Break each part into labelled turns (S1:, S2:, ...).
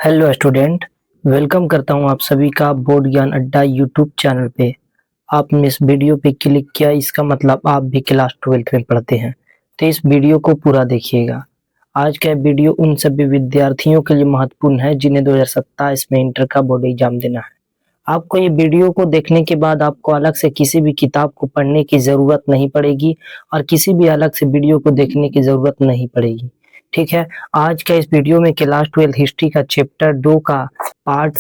S1: Hello student. Welcome करता हूं आप सभी का बोर्ड ज्ञान अड्डा यूट्यूब चैनल पे। आपने इस वीडियो पे क्लिक किया, इसका मतलब आप भी क्लास 12th में पढ़ते हैं, तो इस वीडियो को पूरा देखिएगा। आज का वीडियो उन सभी विद्यार्थियों के लिए महत्वपूर्ण है जिन्हें 2027 में इंटर का बोर्ड एग्जाम देना है। आपको ये वीडियो को देखने के बाद आपको अलग से किसी भी किताब को पढ़ने की ज़रूरत नहीं पड़ेगी और किसी भी अलग से वीडियो को देखने की ज़रूरत नहीं पड़ेगी। ठीक है, आज का इस वीडियो में क्लास 12 हिस्ट्री का चैप्टर 2 का पार्ट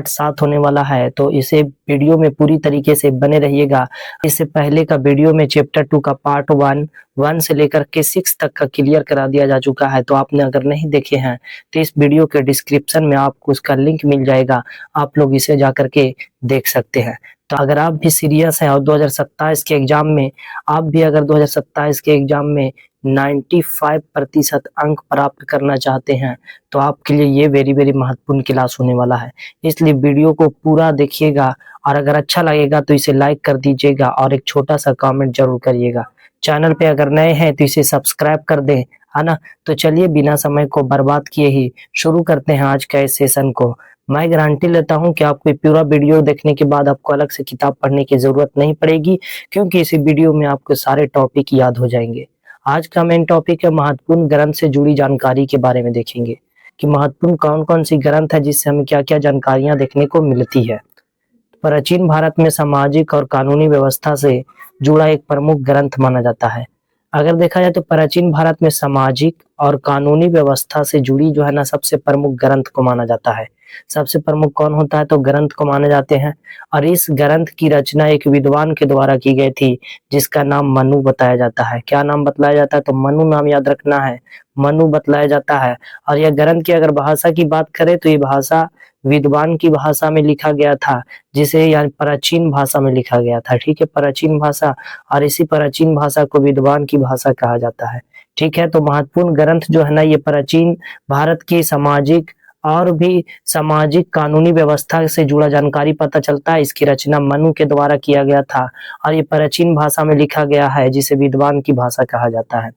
S1: 7 होने वाला है, तो इसे वीडियो में पूरी तरीके से बने रहिएगा। इससे पहले का वीडियो में चैप्टर 2 का पार्ट 1 से लेकर के 6 तक का क्लियर करा दिया जा चुका है, तो आपने अगर नहीं देखे हैं तो इस वीडियो के डिस्क्रिप्शन में आपको उसका लिंक मिल जाएगा, आप लोग इसे जाकर के देख सकते हैं। तो अगर आप भी सीरियस हैं और 2027 के एग्जाम में आप भी अगर 2027 के एग्जाम में 95% अंक प्राप्त करना चाहते हैं तो आपके लिए ये वेरी वेरी महत्वपूर्ण क्लास होने वाला है। इसलिए वीडियो को पूरा देखिएगा और अगर अच्छा लगेगा तो इसे लाइक कर दीजिएगा और एक छोटा सा कमेंट जरूर करिएगा। चैनल पे अगर नए हैं तो इसे सब्सक्राइब कर दें, है ना। तो चलिए बिना समय को बर्बाद किए ही शुरू करते हैं आज का इस सेशन को। मैं गारंटी लेता हूं कि आपको पूरा वीडियो देखने के बाद आपको अलग से किताब पढ़ने की जरूरत नहीं पड़ेगी, क्योंकि इसी वीडियो में आपको सारे टॉपिक याद हो जाएंगे। आज का मेन टॉपिक है महत्वपूर्ण ग्रंथ से जुड़ी जानकारी के बारे में देखेंगे कि महत्वपूर्ण कौन कौन सी ग्रंथ है जिससे हमें क्या क्या जानकारियां देखने को मिलती है। प्राचीन भारत में सामाजिक और कानूनी व्यवस्था से जुड़ा एक प्रमुख ग्रंथ माना जाता है। अगर देखा जाए तो प्राचीन भारत में सामाजिक और कानूनी व्यवस्था से जुड़ी जो है ना सबसे प्रमुख ग्रंथ को माना जाता है। सबसे प्रमुख कौन होता है तो ग्रंथ को माने जाते हैं, और इस ग्रंथ की रचना एक विद्वान के द्वारा की गई थी जिसका नाम मनु बताया जाता है। क्या नाम बतलाया जाता है तो मनु नाम याद रखना है, मनु बतलाया जाता है। और यह ग्रंथ की अगर भाषा की बात करें तो ये भाषा विद्वान की भाषा में लिखा गया था, जिसे यानी प्राचीन भाषा में लिखा गया था। ठीक है, प्राचीन भाषा, और इसी प्राचीन भाषा को विद्वान की भाषा कहा जाता है। ठीक है, तो महत्वपूर्ण ग्रंथ जो है ना ये प्राचीन भारत की सामाजिक और भी सामाजिक कानूनी व्यवस्था से जुड़ा जानकारी पता चलता है। इसकी रचना मनु के द्वारा किया गया था और ये प्राचीन भाषा में लिखा गया है जिसे विद्वान की भाषा कहा जाता है।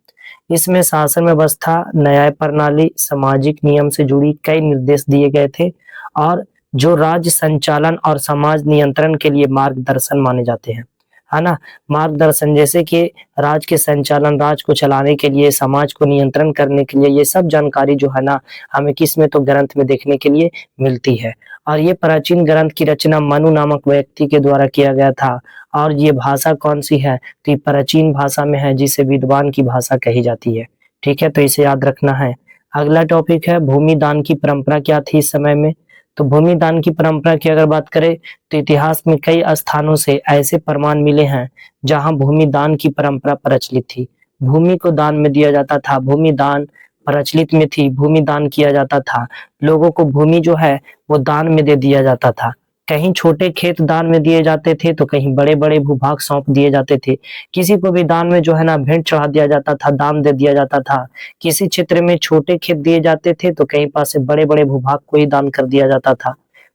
S1: इसमें शासन व्यवस्था, न्याय प्रणाली, सामाजिक नियम से जुड़ी कई निर्देश दिए गए थे और जो राज्य संचालन और समाज नियंत्रण के लिए मार्गदर्शन माने जाते हैं, है ना। मार्गदर्शन जैसे कि राज्य के संचालन, राज्य को चलाने के लिए, समाज को नियंत्रण करने के लिए, ये सब जानकारी जो है ना हमें किस में तो ग्रंथ में देखने के लिए मिलती है। और ये प्राचीन ग्रंथ की रचना मनु नामक व्यक्ति के द्वारा किया गया था। और ये भाषा कौन सी है तो ये प्राचीन भाषा में है जिसे विद्वान की भाषा कही जाती है। ठीक है, तो इसे याद रखना है। अगला टॉपिक है भूमि दान की परंपरा क्या थी इस समय में। तो भूमि दान की परंपरा की अगर बात करें तो इतिहास में कई स्थानों से ऐसे प्रमाण मिले हैं जहां भूमि दान की परंपरा प्रचलित थी। भूमि को दान में दिया जाता था, भूमि दान प्रचलित में थी, भूमि दान किया जाता था। लोगों को भूमि जो है वो दान में दे दिया जाता था। कहीं छोटे खेत दान में दिए जाते थे तो कहीं बड़े बड़े भूभाग सौंप दिए जाते थे। किसी को भी दान में जो है ना भेंट चढ़ा दिया जाता था, दान दे दिया जाता था। किसी क्षेत्र में छोटे खेत दिए जाते थे तो कहीं पास से बड़े बड़े भूभाग को ही दान कर दिया जाता था।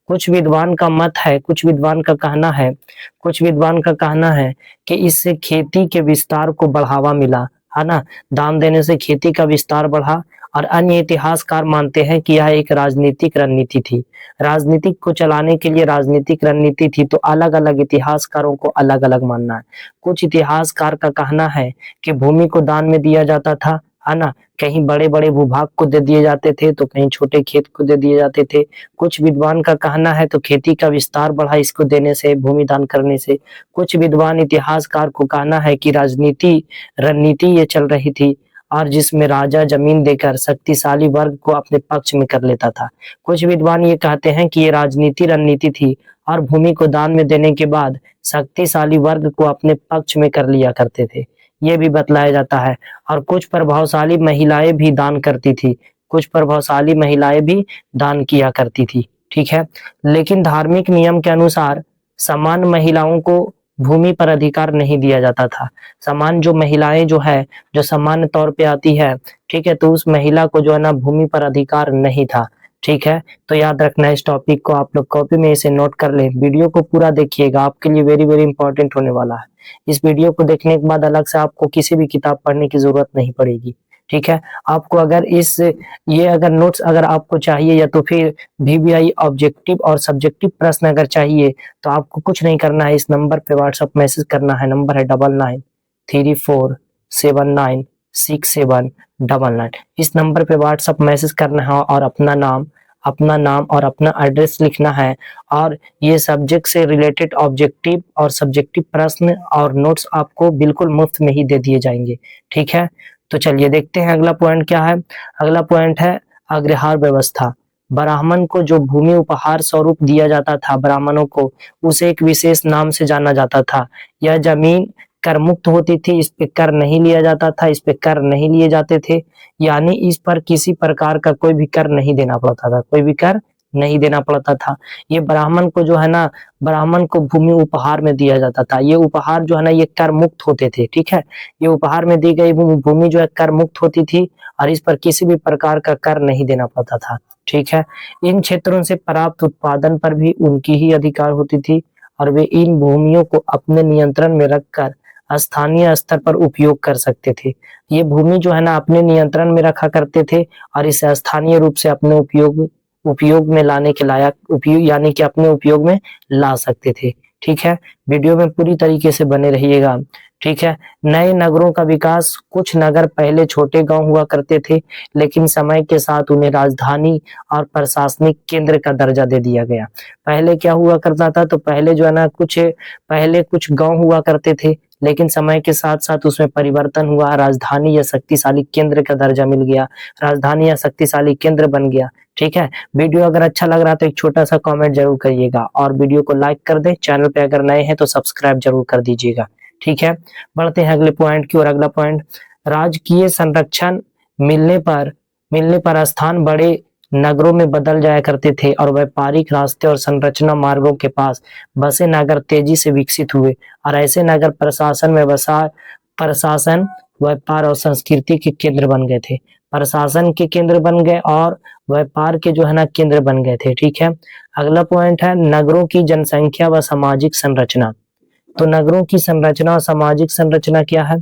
S1: कुछ विद्वान का मत है, कुछ विद्वान का कहना है, कुछ विद्वान का कहना है कि इससे खेती के विस्तार को बढ़ावा मिला, है ना। दान देने से खेती का विस्तार बढ़ा। और अन्य इतिहासकार मानते हैं कि यह एक राजनीतिक रणनीति थी। राजनीतिक को चलाने के लिए राजनीतिक रणनीति थी, तो अलग अलग इतिहासकारों को अलग अलग मानना है। कुछ इतिहासकार का कहना है कि भूमि को दान में दिया जाता था, है ना। कहीं बड़े बड़े भूभाग को दे दिए जाते थे तो कहीं छोटे खेत को दे दिए जाते थे। कुछ विद्वान का कहना है तो खेती का विस्तार बढ़ा इसको देने से, भूमि दान करने से। कुछ विद्वान इतिहासकार को कहना है कि राजनीति रणनीति ये चल रही थी और जिसमें राजा जमीन देकर शक्तिशाली वर्ग को अपने पक्ष में कर लेता था। कुछ विद्वान ये कहते हैं कि ये राजनीति रणनीति थी और भूमि को दान में देने के बाद शक्तिशाली वर्ग को अपने पक्ष में कर लिया करते थे, ये भी बतलाया जाता है। और कुछ प्रभावशाली महिलाएं भी दान करती थी, कुछ प्रभावशाली महिलाएं भी दान किया करती थी। ठीक है, लेकिन धार्मिक नियम के अनुसार समान महिलाओं को भूमि पर अधिकार नहीं दिया जाता था। समान जो महिलाएं जो है, जो सामान्य तौर पे आती है, ठीक है, तो उस महिला को जो है ना भूमि पर अधिकार नहीं था। ठीक है, तो याद रखना इस टॉपिक को, आप लोग कॉपी में इसे नोट कर लें। वीडियो को पूरा देखिएगा, आपके लिए वेरी वेरी इंपॉर्टेंट होने वाला है। इस वीडियो को देखने के बाद अलग से आपको किसी भी किताब पढ़ने की जरूरत नहीं पड़ेगी। ठीक है। आपको अगर ये अगर नोट्स अगर आपको चाहिए या तो फिर वीवीआई ऑब्जेक्टिव और सब्जेक्टिव प्रश्न अगर चाहिए तो आपको कुछ नहीं करना है, इस नंबर पे व्हाट्सएप मैसेज करना है। नंबर है 9934796799। इस नंबर पे व्हाट्सएप मैसेज करना है और अपना नाम और अपना एड्रेस लिखना है। और ये सब्जेक्ट से रिलेटेड ऑब्जेक्टिव और सब्जेक्टिव प्रश्न और नोट्स आपको बिल्कुल मुफ्त में ही दे दिए जाएंगे। ठीक है, तो चलिए देखते हैं अगला पॉइंट क्या है। अगला पॉइंट है अग्रहार व्यवस्था। ब्राह्मण को जो भूमि उपहार स्वरूप दिया जाता था, ब्राह्मणों को, उसे एक विशेष नाम से जाना जाता था। यह जमीन कर मुक्त होती थी, इस पे कर नहीं लिया जाता था, इस पे कर नहीं लिए जाते थे, यानी इस पर किसी प्रकार का कोई भी कर नहीं देना पड़ता था, कोई भी कर नहीं देना पड़ता था। ये ब्राह्मण को जो है ना, ब्राह्मण को भूमि उपहार में दिया जाता था। ये उपहार जो है ना, ये कर मुक्त होते थे। ठीक है, ये उपहार में दी गई भूमि जो है कर मुक्त होती थी और इस पर किसी भी प्रकार का कर नहीं देना पड़ता था। ठीक है, इन क्षेत्रों से प्राप्त उत्पादन पर भी उनकी ही अधिकार होती थी और वे इन भूमियों को अपने नियंत्रण में रखकर स्थानीय स्तर पर उपयोग कर सकते थे। ये भूमि जो है ना अपने नियंत्रण में रखा करते थे और इसे स्थानीय रूप से अपने उपयोग में लाने के लायक उपयोग यानी कि अपने उपयोग में ला सकते थे। ठीक है, वीडियो में पूरी तरीके से बने रहिएगा। ठीक है, नए नगरों का विकास। कुछ नगर पहले छोटे गांव हुआ करते थे, लेकिन समय के साथ उन्हें राजधानी और प्रशासनिक केंद्र का दर्जा दे दिया गया। पहले क्या हुआ करता था, तो पहले जो है ना पहले कुछ गांव हुआ करते थे, लेकिन समय के साथ साथ उसमें परिवर्तन हुआ, राजधानी या शक्तिशाली केंद्र का दर्जा मिल गया, राजधानी या शक्तिशाली केंद्र बन गया। ठीक है, वीडियो अगर अच्छा लग रहा है तो एक छोटा सा कमेंट जरूर करिएगा और वीडियो को लाइक कर दें। चैनल पे अगर नए हैं तो सब्सक्राइब जरूर कर दीजिएगा। ठीक है, बढ़ते हैं अगले पॉइंट की ओर। अगला पॉइंट, राजकीय संरक्षण मिलने पर स्थान बड़े नगरों में बदल जाया करते थे और व्यापारिक रास्ते और संरचना मार्गों के पास बसे नगर तेजी से विकसित हुए और ऐसे नगर प्रशासन, व्यापार और संस्कृति के केंद्र बन गए थे। प्रशासन के केंद्र बन गए और व्यापार के जो है ना केंद्र बन गए थे। ठीक है, अगला पॉइंट है नगरों की जनसंख्या व सामाजिक संरचना। तो नगरों की संरचना और सामाजिक संरचना क्या है,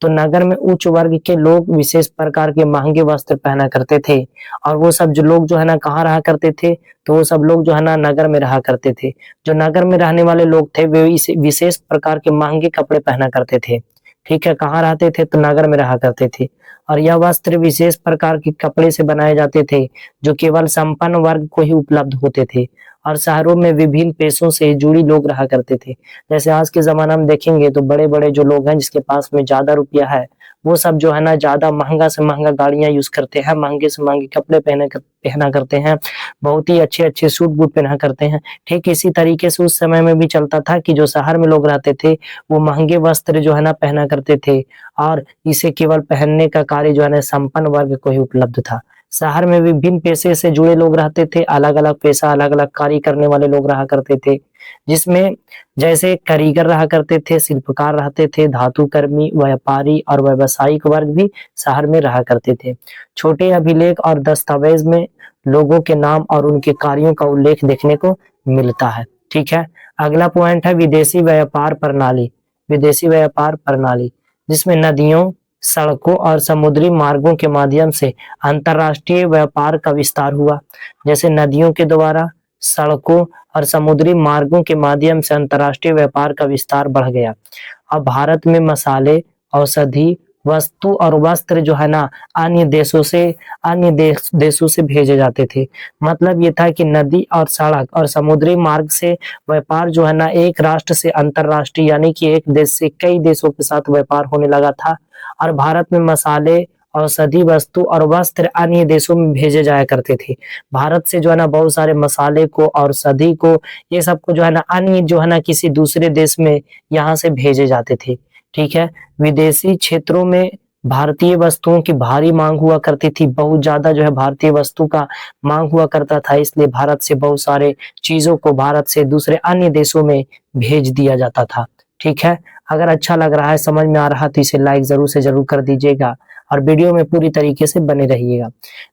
S1: तो नगर में उच्च वर्ग के लोग विशेष प्रकार के महंगे वस्त्र पहना करते थे और वो सब जो लोग जो है ना कहाँ रहा करते थे, तो वो सब लोग जो है ना नगर में रहा करते थे। जो नगर में रहने वाले लोग थे वे इस विशेष प्रकार के महंगे कपड़े पहना करते थे। ठीक है, कहाँ रहते थे, तो नगर में रहा करते थे और यह वस्त्र विशेष प्रकार के कपड़े से बनाए जाते थे जो केवल संपन्न वर्ग को ही उपलब्ध होते थे और शहरों में विभिन्न पेशों से जुड़ी लोग रहा करते थे। जैसे आज के जमाना में देखेंगे तो बड़े बड़े जो लोग हैं जिसके पास में ज्यादा रुपया है, वो सब जो है ना ज्यादा महंगा से महंगा गाड़ियां यूज करते हैं, महंगे से महंगे कपड़े पहना करते हैं, बहुत ही अच्छे अच्छे सूट बूट पहना करते हैं। ठीक इसी तरीके से उस समय में भी चलता था कि जो शहर में लोग रहते थे वो महंगे वस्त्र जो है ना पहना करते थे और इसे केवल पहनने का कार्य जो है ना संपन्न वर्ग को ही उपलब्ध था। शहर में विभिन्न पेशे से जुड़े लोग रहते थे, अलग अलग पेशा अलग अलग कार्य करने वाले लोग रहा करते थे, जिसमें जैसे कारीगर रहा करते थे, शिल्पकार रहते थे, धातु कर्मी, व्यापारी और व्यावसायिक वर्ग भी शहर में रहा करते थे। छोटे अभिलेख और दस्तावेज में लोगों के नाम और उनके कार्यों का उल्लेख देखने को मिलता है। ठीक है, अगला पॉइंट है विदेशी व्यापार प्रणाली। विदेशी व्यापार प्रणाली जिसमें नदियों, सड़कों और समुद्री मार्गों के माध्यम से अंतरराष्ट्रीय व्यापार का विस्तार हुआ। जैसे नदियों के द्वारा, सड़कों और समुद्री मार्गों के माध्यम से अंतरराष्ट्रीय व्यापार का विस्तार बढ़ गया। अब भारत में मसाले, औषधि, वस्तु और वस्त्र जो है ना देशों से भेजे जाते थे। मतलब ये था कि नदी और सड़क और समुद्री मार्ग से व्यापार जो है ना एक राष्ट्र से अंतरराष्ट्रीय यानी कि एक देश से कई देशों के साथ व्यापार होने लगा था और भारत में मसाले, औषधि वस्तु और वस्त्र अन्य देशों में भेजे जाया करते थे। भारत से जो है ना बहुत सारे मसाले को, औषधि को, ये सब को जो है ना अन्य जो है ना किसी दूसरे देश में यहाँ से भेजे जाते थे। ठीक है, विदेशी क्षेत्रों में भारतीय वस्तुओं की भारी मांग हुआ करती थी, बहुत ज्यादा जो है भारतीय वस्तु का मांग हुआ करता था, इसलिए भारत से बहुत सारे चीजों को भारत से दूसरे अन्य देशों में भेज दिया जाता था। ठीक है, अगर अच्छा लग रहा है, समझ में आ रहा है तो इसे लाइक जरूर से जरूर कर दीजिएगा और वीडियो में पूरी तरीके से बने रहिएगा।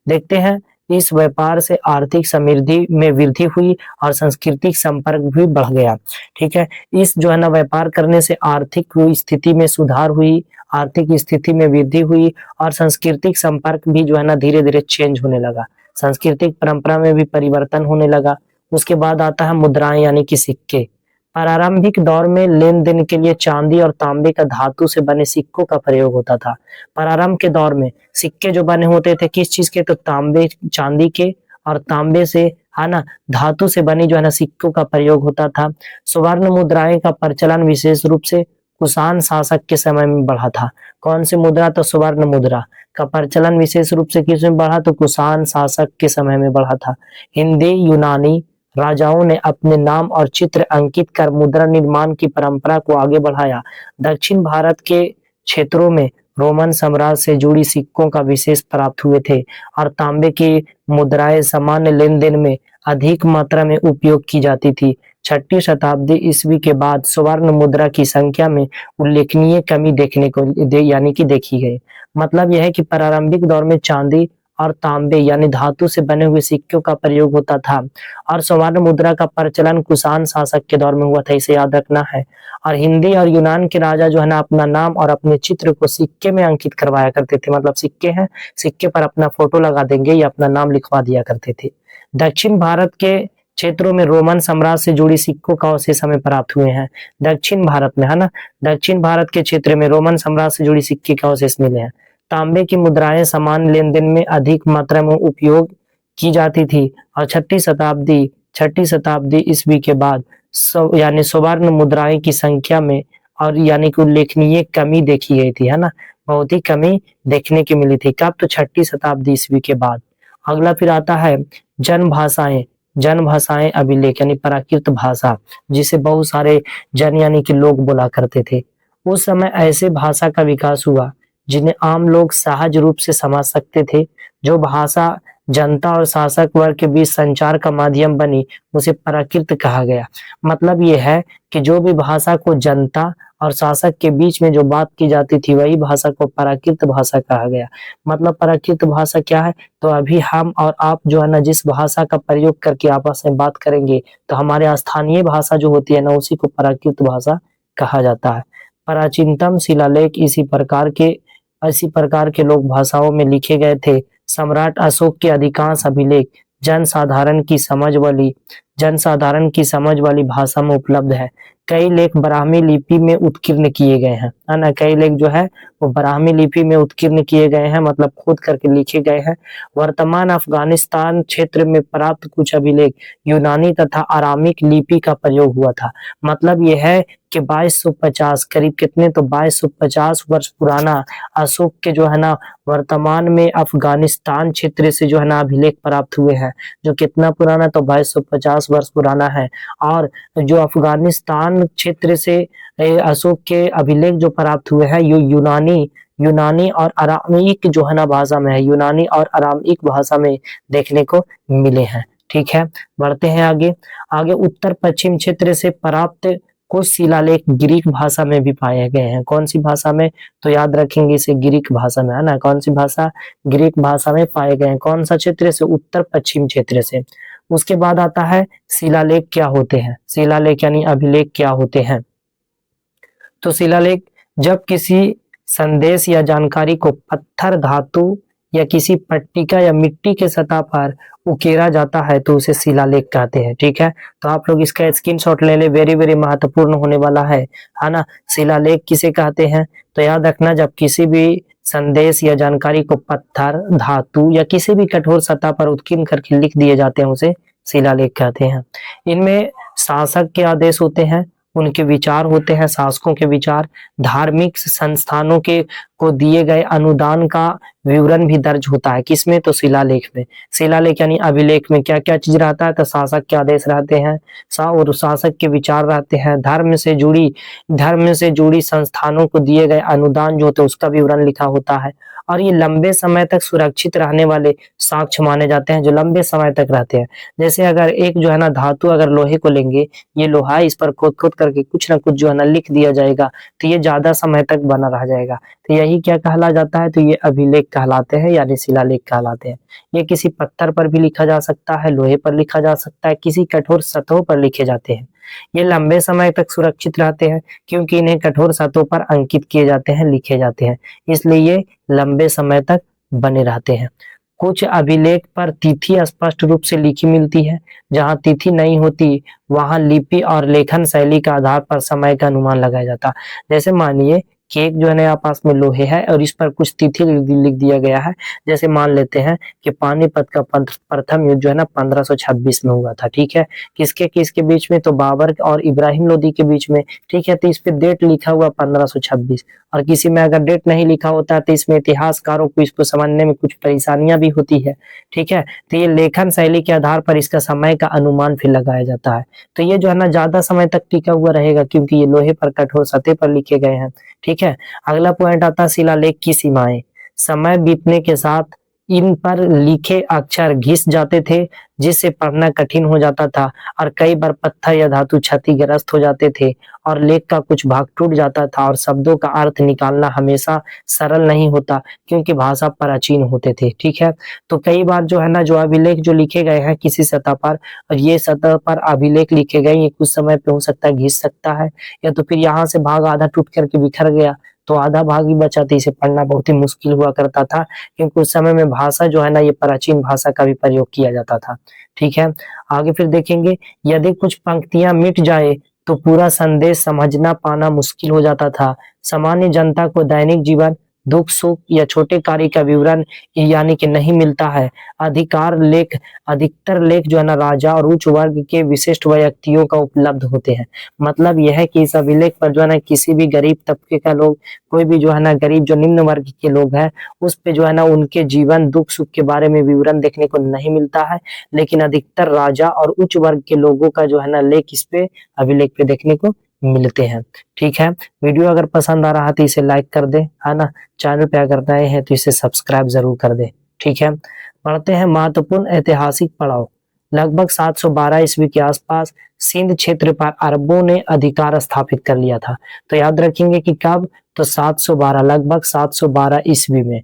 S1: देखते हैं इस व्यापार से आर्थिक समृद्धि में वृद्धि हुई और सांस्कृतिक संपर्क भी बढ़ गया। ठीक है, इस जो है ना व्यापार करने से आर्थिक स्थिति में सुधार हुई, आर्थिक स्थिति में वृद्धि हुई और सांस्कृतिक संपर्क भी जो है ना धीरे धीरे चेंज होने लगा, सांस्कृतिक परंपरा में भी परिवर्तन होने लगा। उसके बाद आता है मुद्राएं यानी कि सिक्के। प्रारंभिक दौर में लेन देन के लिए चांदी और तांबे का धातु से बने सिक्कों का प्रयोग होता था। प्रारंभ के दौर में सिक्के जो बने होते थे किस चीज के, तो तांबे चांदी के और तांबे से, है ना, धातु से बनी जो है ना सिक्कों का प्रयोग होता था। स्वर्ण मुद्राएं का प्रचलन विशेष रूप से कुषाण शासक के समय में बढ़ा था। कौन सी मुद्रा, तो स्वर्ण मुद्रा का प्रचलन विशेष रूप से किसमें बढ़ा, तो कुषाण शासक के समय में बढ़ा था। हिंदी यूनानी राजाओं ने अपने नाम और चित्र अंकित कर मुद्रा निर्माण की परंपरा को आगे बढ़ाया। दक्षिण भारत के क्षेत्रों में रोमन साम्राज्य से जुड़ी सिक्कों का विशेष प्राप्त हुए थे और तांबे की मुद्राएं सामान्य लेन देन में अधिक मात्रा में उपयोग की जाती थी। 6वीं शताब्दी ईस्वी के बाद स्वर्ण मुद्रा की संख्या में उल्लेखनीय कमी देखने को यानी कि देखी गई। मतलब यह है कि प्रारंभिक दौर में चांदी और तांबे यानी धातु से बने हुए सिक्कों का प्रयोग होता था और स्वर्ण मुद्रा का प्रचलन कुषाण शासक के दौर में हुआ था, इसे याद रखना है। और हिंदी और यूनान के राजा जो है ना अपना नाम और अपने चित्र को सिक्के में अंकित करवाया करते थे। मतलब सिक्के हैं, सिक्के पर अपना फोटो लगा देंगे या अपना नाम लिखवा दिया करते थे। दक्षिण भारत के क्षेत्रों में रोमन साम्राज्य से जुड़ी सिक्कों का अवशेष हमें प्राप्त हुए हैं। दक्षिण भारत में, है ना, दक्षिण भारत के क्षेत्र में रोमन साम्राज्य से जुड़ी सिक्के का अवशेष मिले हैं। तांबे की मुद्राएं सामान्य लेन देन में अधिक मात्रा में उपयोग की जाती थी और छठी शताब्दी ईस्वी के बाद यानी स्वर्ण मुद्राएं की संख्या में और यानी कि उल्लेखनीय कमी देखी गई थी, है ना, बहुत ही कमी देखने की मिली थी। कब, तो 6वीं शताब्दी ईस्वी के बाद। अगला फिर आता है जन भाषाएं अभिलेख यानी प्राकृत भाषा, जिसे बहुत सारे जन यानी कि लोग बोला करते थे। उस समय ऐसे भाषा का विकास हुआ जिन्हें आम लोग सहज रूप से समझ सकते थे। जो भाषा जनता और शासक वर्ग के बीच संचार का माध्यम बनी उसे प्राकृत कहा गया। मतलब यह है कि जो भी भाषा को जनता और शासक के बीच में जो बात की जाती थी वही भाषा को प्राकृत भाषा कहा गया। मतलब प्राकृत भाषा क्या है, तो अभी हम और आप जो है ना जिस भाषा का प्रयोग करके आपस में बात करेंगे तो हमारे स्थानीय भाषा जो होती है ना उसी को प्राकृत भाषा कहा जाता है। प्राचीनतम शिलालेख इसी प्रकार के लोक भाषाओं में लिखे गए थे। सम्राट अशोक के अधिकांश अभिलेख जनसाधारण की समझ वाली भाषा में उपलब्ध है। कई लेख ब्राह्मी लिपि में उत्कीर्ण किए गए हैं, है ना, कई लेख जो है वो ब्राह्मी लिपि में उत्कीर्ण किए गए हैं, मतलब खोद करके लिखे गए हैं। वर्तमान अफगानिस्तान क्षेत्र में प्राप्त कुछ अभिलेख यूनानी तथा आरामिक लिपि का प्रयोग हुआ था। मतलब यह है कि 2250 करीब कितने, तो 2250 वर्ष पुराना अशोक के जो है ना वर्तमान में अफगानिस्तान क्षेत्र से जो है ना अभिलेख प्राप्त हुए हैं, जो कितना पुराना, तो 2250 वर्ष पुराना है। और जो अफगानिस्तान क्षेत्र से अशोक के अभिलेख जो प्राप्त हुए हैं ये यूनानी और अरामिक जो है ना भाषा में है, यूनानी और अरामिक भाषा में देखने को मिले हैं। ठीक है, बढ़ते हैं आगे उत्तर पश्चिम क्षेत्र से प्राप्त कुछ शिलालेख ग्रीक भाषा में भी पाए गए हैं। कौन सी भाषा में, तो याद रखेंगे इसे ग्रीक भाषा में, है ना, कौन सी भाषा, ग्रीक भाषा में पाए गए हैं। कौन सा क्षेत्र से, उत्तर पश्चिम क्षेत्र से। उसके बाद आता है शिलालेख क्या होते हैं। शिलालेख यानी अभिलेख क्या होते हैं, तो शिलालेख जब किसी संदेश या जानकारी को पत्थर, धातु या किसी पट्टिका या मिट्टी के सतह पर उकेरा जाता है तो उसे शिलालेख कहते हैं। ठीक है, तो आप लोग इसका स्क्रीनशॉट ले ले, वेरी वेरी महत्वपूर्ण होने वाला है ना। शिलालेख किसे कहते हैं, तो याद रखना जब किसी भी संदेश या जानकारी को पत्थर, धातु या किसी भी कठोर सतह पर उत्कीर्ण करके लिख दिए जाते हैं उसे शिलालेख कहते हैं। इनमें शासक के आदेश होते हैं, उनके विचार होते हैं, शासकों के विचार, धार्मिक संस्थानों के को दिए गए अनुदान का विवरण भी दर्ज होता है। किसमें, तो शिलालेख में। शिलालेख यानी अभिलेख में क्या क्या चीज रहता है, तो शासक के आदेश रहते हैं और शासक के विचार रहते हैं, धर्म से जुड़ी संस्थानों को दिए गए अनुदान जो होते हैं उसका विवरण लिखा होता है। और ये लंबे समय तक सुरक्षित रहने वाले साक्ष्य माने जाते हैं, जो लंबे समय तक रहते हैं। जैसे अगर एक जो है ना धातु, अगर लोहे को लेंगे, ये लोहा, इस पर खोद खोद करके कुछ ना कुछ जो है ना लिख दिया जाएगा तो ये ज्यादा समय तक बना रह जाएगा। तो यही क्या कहला जाता है, तो ये अभिलेख कहलाते हैं यानी शिलालेख कहलाते हैं। ये किसी पत्थर पर भी लिखा जा सकता है, लोहे पर लिखा जा सकता है, किसी कठोर सतहों पर लिखे जाते हैं। ये लंबे समय तक सुरक्षित रहते हैं क्योंकि इन्हें कठोर सतहों पर अंकित किए जाते हैं, लिखे जाते हैं, इसलिए ये लंबे समय तक बने रहते हैं। कुछ अभिलेख पर तिथि स्पष्ट रूप से लिखी मिलती है, जहां तिथि नहीं होती वहां लिपि और लेखन शैली के आधार पर समय का अनुमान लगाया जाता है। जैसे मानिए कि एक जो है ना पास में लोहे है और इस पर कुछ तिथि लिख दिया गया है। जैसे मान लेते हैं कि पानीपत का प्रथम युद्ध जो है ना 1526 में हुआ था, ठीक है। किसके किसके बीच में, तो बाबर और इब्राहिम लोदी के बीच में, ठीक है। तो इस पे डेट लिखा हुआ 1526, और किसी में अगर डेट नहीं लिखा होता तो इसमें इतिहासकारों को इसको समझने में कुछ परेशानियां भी होती है, ठीक है। तो ये लेखन शैली के आधार पर इसका समय का अनुमान फिर लगाया जाता है। तो ये जो है ना ज्यादा समय तक टिका हुआ रहेगा क्योंकि ये लोहे पर कठोर सतह पर लिखे गए हैं, ठीक है। अगला पॉइंट आता है शिलालेख की सीमाएं। समय बीतने के साथ इन पर लिखे अक्षर घिस जाते थे, जिससे पढ़ना कठिन हो जाता था, और कई बार पत्थर या धातु क्षतिग्रस्त हो जाते थे और लेख का कुछ भाग टूट जाता था, और शब्दों का अर्थ निकालना हमेशा सरल नहीं होता क्योंकि भाषा प्राचीन होते थे, ठीक है। तो कई बार जो है ना जो अभिलेख जो लिखे गए हैं किसी सतह पर, और ये सतह पर अभिलेख लिखे गए, ये कुछ समय पे हो सकता है घिस सकता है, या तो फिर यहाँ से भाग आधा टूट करके बिखर गया तो आधा भाग ही बचा, तो इसे पढ़ना बहुत ही मुश्किल हुआ करता था क्योंकि उस समय में भाषा जो है ना ये प्राचीन भाषा का भी प्रयोग किया जाता था, ठीक है। आगे फिर देखेंगे, यदि कुछ पंक्तियां मिट जाए तो पूरा संदेश समझना पाना मुश्किल हो जाता था। सामान्य जनता को दैनिक जीवन, दुख सुख या छोटे कार्य का विवरण यानी कि नहीं मिलता है। अधिकतर लेख जो है ना राजा और उच्च वर्ग के विशिष्ट व्यक्तियों का उपलब्ध होते हैं। मतलब यह है कि इस अभिलेख पर जो है ना किसी भी गरीब तबके का लोग, कोई भी जो है ना गरीब जो निम्न वर्ग के लोग हैं, उस पे जो है ना उनके जीवन दुख सुख के बारे में विवरण देखने को नहीं मिलता है, लेकिन अधिकतर राजा और उच्च वर्ग के लोगों का जो है ना लेख इस पे अभिलेख पे देखने को मिलते हैं, ठीक है। वीडियो अगर पसंद आ रहा तो इसे लाइक कर दे, है ना। चैनल पे अगर नए हैं तो इसे सब्सक्राइब जरूर कर दे, ठीक है। पढ़ते हैं महत्वपूर्ण ऐतिहासिक पड़ाव। लगभग 712 ईस्वी के आसपास सिंध क्षेत्र पर अरबों ने अधिकार स्थापित कर लिया था। तो याद रखेंगे कि कब, तो 712, लगभग 712 ईस्वी में।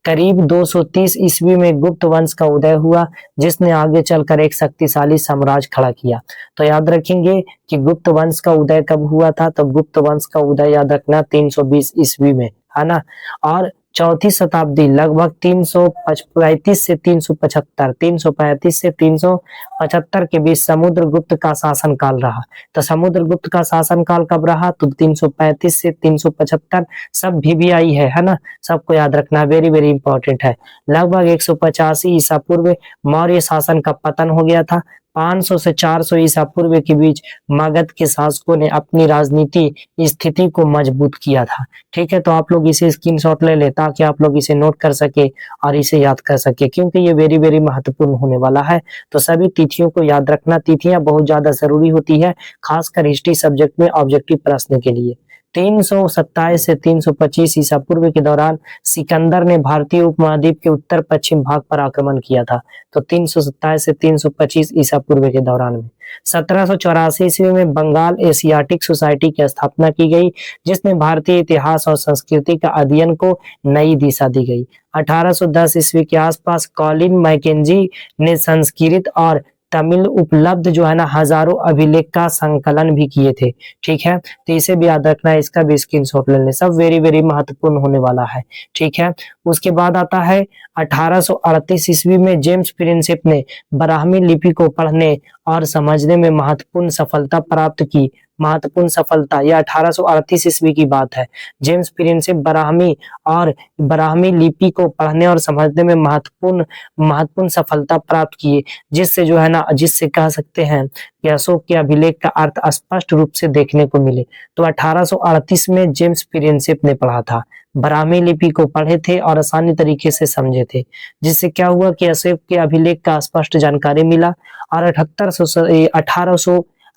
S1: करीब 230 ईस्वी में गुप्त वंश का उदय हुआ, जिसने आगे चलकर एक शक्तिशाली साम्राज्य खड़ा किया। तो याद रखेंगे कि गुप्त वंश का उदय कब हुआ था, तो गुप्त वंश का उदय याद रखना 320 ईस्वी में, है ना। और चौथी शताब्दी लगभग 335 से 375, 335 से 375 के बीच समुद्रगुप्त का शासनकाल रहा। तो समुद्रगुप्त का शासनकाल कब रहा, तो 335 से 375, सब VVI है ना, सबको याद रखना, वेरी वेरी इंपॉर्टेंट है। लगभग 185 ईसा पूर्व मौर्य शासन का पतन हो गया था। 500 से 400 ईसा पूर्व के बीच मगध के शासकों ने अपनी राजनीति स्थिति को मजबूत किया था, ठीक है। तो आप लोग इसे स्क्रीनशॉट ले ले ताकि आप लोग इसे नोट कर सके और इसे याद कर सके क्योंकि ये वेरी वेरी महत्वपूर्ण होने वाला है। तो सभी तिथियों को याद रखना, तिथियां बहुत ज्यादा जरूरी होती है खासकर हिस्ट्री सब्जेक्ट में ऑब्जेक्टिव प्रश्न के लिए। 327 से 325 ईसा पूर्व के दौरान सिकंदर ने भारतीय उपमहाद्वीप के उत्तर पश्चिम भाग पर आक्रमण किया था। तो 327 से 325 ईसा पूर्व के दौरान में 1784 ईस्वी में बंगाल एशियाटिक सोसाइटी की स्थापना की गई, जिसमें भारतीय इतिहास और संस्कृति का अध्ययन को नई दिशा दी गई। 1810 ईस्वी के आसपास कॉलिन मैकेंजी ने संस्कृत और तमिल उपलब्ध जो है ना हजारों अभिलेख का संकलन भी किए थे, ठीक है। तो इसे भी याद रखना है, इसका भी स्क्रीनशॉट ले लें, सब वेरी वेरी महत्वपूर्ण होने वाला है, ठीक है। उसके बाद आता है 1838 ईस्वी में जेम्स प्रिंसेप ने ब्राह्मी लिपि को पढ़ने और समझने में महत्वपूर्ण सफलता प्राप्त की। महत्वपूर्ण सफलता, यह 1838 ईस्वी की बात है। जेम्स प्रिंसेप ब्राह्मी लिपि को पढ़ने और समझने में महत्वपूर्ण सफलता प्राप्त किए, जिससे जो है ना, जिससे कह सकते हैं कि अशोक के अभिलेख का अर्थ स्पष्ट रूप से देखने को मिले। तो 1838 में जेम्स प्रिंसेप ने पढ़ा था, ब्राह्मी लिपि को पढ़े थे और आसानी तरीके से समझे थे, जिससे क्या हुआ कि अशोक के अभिलेख का स्पष्ट जानकारी मिला। और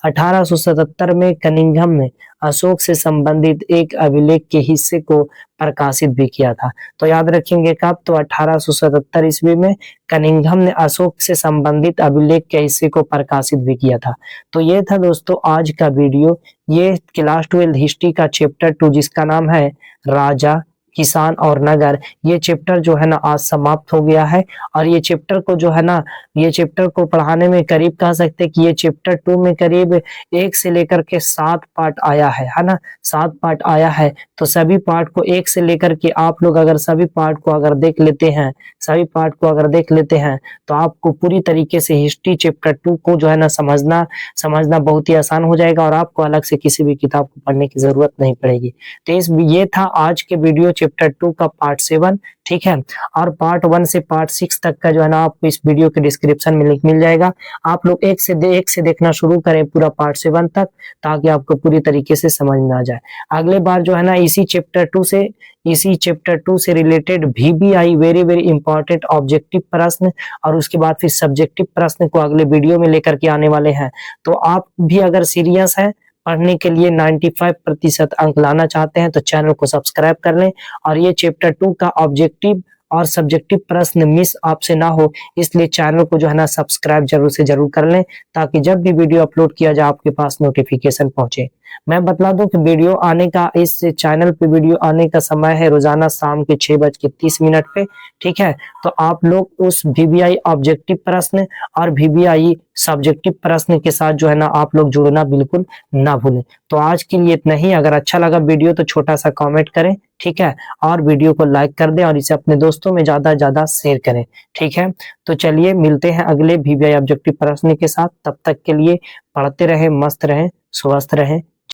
S1: 1877 में कनिंघम ने अशोक से संबंधित एक अभिलेख के हिस्से को प्रकाशित भी किया था। तो याद रखेंगे कब, तो 1877 ईस्वी में कनिंघम ने अशोक से संबंधित अभिलेख के हिस्से को प्रकाशित भी किया था। तो ये था दोस्तों आज का वीडियो, ये क्लास 12 हिस्ट्री का चैप्टर 2 जिसका नाम है राजा किसान और नगर, ये चैप्टर जो है ना आज समाप्त हो गया है। और ये चैप्टर को जो है ना, ये चैप्टर को पढ़ाने में करीब कह सकते हैं कि ये चैप्टर 2 में करीब 1 से लेकर के 7 पार्ट आया है ना, 7 पार्ट आया है। तो सभी पार्ट को 1 से लेकर के आप लोग अगर सभी पार्ट को अगर देख लेते हैं, सभी पार्ट को अगर देख लेते हैं तो आपको पूरी तरीके से हिस्ट्री चैप्टर 2 को जो है ना समझना बहुत ही आसान हो जाएगा और आपको अलग से किसी भी किताब को पढ़ने की जरूरत नहीं पड़ेगी। तो ये था आज के वीडियो चैप्टर 2 का पार्ट 7, ठीक है। और पार्ट 1 से पार्ट 6 तक का जो है ना आपको इस वीडियो के डिस्क्रिप्शन में लिंक मिल जाएगा। आप लोग एक से देखना शुरू करें पूरा पार्ट 7 तक, ताकि आपको पूरी तरीके से समझ में आ जाए। अगले बार जो है ना इसी चैप्टर 2 से related VBI very very important objective प्रश्न और उसके बाद फिर सब्जेक्टिव प्रश्न को अगले वीडियो में लेकर के आने वाले हैं। तो आप भी अगर सीरियस है पढ़ने के लिए, 95% अंक लाना चाहते हैं, तो चैनल को सब्सक्राइब कर लें। और ये चैप्टर 2 का ऑब्जेक्टिव और सब्जेक्टिव प्रश्न मिस आपसे ना हो, इसलिए चैनल को जो है ना सब्सक्राइब जरूर से जरूर कर लें, ताकि जब भी वीडियो अपलोड किया जाए आपके पास नोटिफिकेशन पहुंचे। मैं बता दूं कि वीडियो आने का, इस चैनल पे वीडियो आने का समय है रोजाना शाम के 6:30 पे, ठीक है। तो आप लोग उस VBI ऑब्जेक्टिव प्रश्न और VBI सब्जेक्टिव प्रश्न के साथ जो है ना आप लोग जुड़ना बिल्कुल ना भूलें। तो आज के लिए इतना ही। अगर अच्छा लगा वीडियो तो छोटा सा कमेंट करें, ठीक है, और वीडियो को लाइक कर दें और इसे अपने दोस्तों में ज्यादा शेयर करें, ठीक है। तो चलिए मिलते हैं अगले VBI ऑब्जेक्टिव प्रश्न के साथ। तब तक के लिए पढ़ते रहें, मस्त रहें, स्वस्थ रहें।